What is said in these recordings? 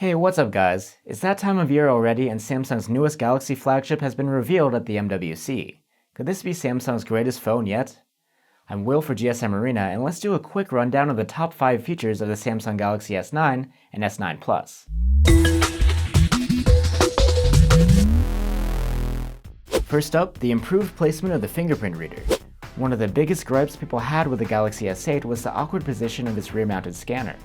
Hey, what's up guys? It's that time of year already and Samsung's newest Galaxy flagship has been revealed at the MWC. Could this be Samsung's greatest phone yet? I'm Will for GSM Arena and let's do a quick rundown of the top 5 features of the Samsung Galaxy S9 and S9 Plus. First up, the improved placement of the fingerprint reader. One of the biggest gripes people had with the Galaxy S8 was the awkward position of its rear-mounted scanner.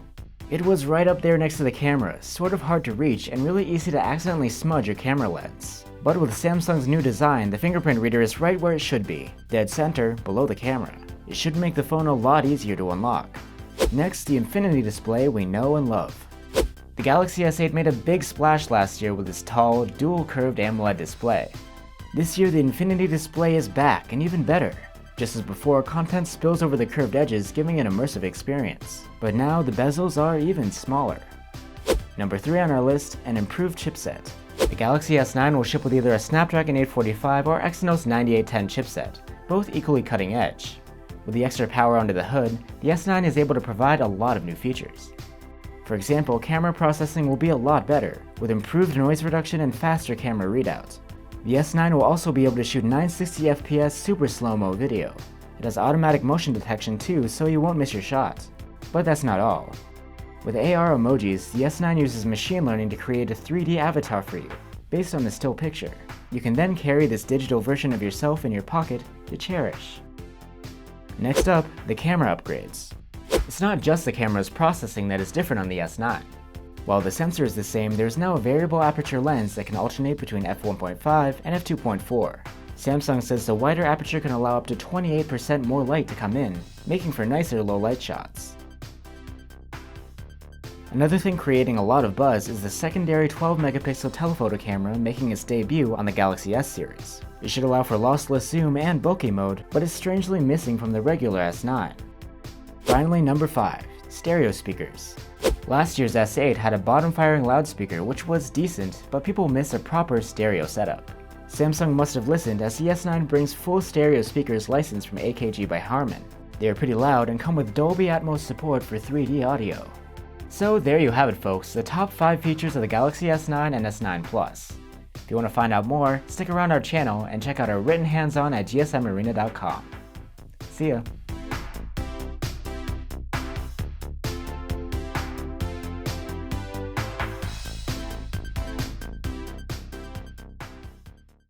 It was right up there next to the camera, sort of hard to reach and really easy to accidentally smudge your camera lens. But with Samsung's new design, the fingerprint reader is right where it should be, dead center, below the camera. It should make the phone a lot easier to unlock. Next, the Infinity display we know and love. The Galaxy S8 made a big splash last year with its tall, dual-curved AMOLED display. This year the Infinity display is back and even better. Just as before, content spills over the curved edges, giving an immersive experience. But now the bezels are even smaller. Number 3 on our list, an improved chipset. The Galaxy S9 will ship with either a Snapdragon 845 or Exynos 9810 chipset, both equally cutting edge. With the extra power under the hood, the S9 is able to provide a lot of new features. For example, camera processing will be a lot better, with improved noise reduction and faster camera readouts. The S9 will also be able to shoot 960fps super slow-mo video. It has automatic motion detection too, so you won't miss your shots. But that's not all. With AR emojis, the S9 uses machine learning to create a 3D avatar for you, based on a still picture. You can then carry this digital version of yourself in your pocket to cherish. Next up, the camera upgrades. It's not just the camera's processing that is different on the S9. While the sensor is the same, there is now a variable aperture lens that can alternate between f1.5 and f2.4. Samsung says the wider aperture can allow up to 28% more light to come in, making for nicer low light shots. Another thing creating a lot of buzz is the secondary 12-megapixel telephoto camera making its debut on the Galaxy S series. It should allow for lossless zoom and bokeh mode, but is strangely missing from the regular S9. Finally, number 5, stereo speakers. Last year's S8 had a bottom-firing loudspeaker which was decent, but people miss a proper stereo setup. Samsung must have listened as the S9 brings full stereo speakers licensed from AKG by Harman. They are pretty loud and come with Dolby Atmos support for 3D audio. So there you have it folks, the top 5 features of the Galaxy S9 and S9 Plus. If you want to find out more, stick around our channel and check out our written hands-on at gsmarena.com. See ya!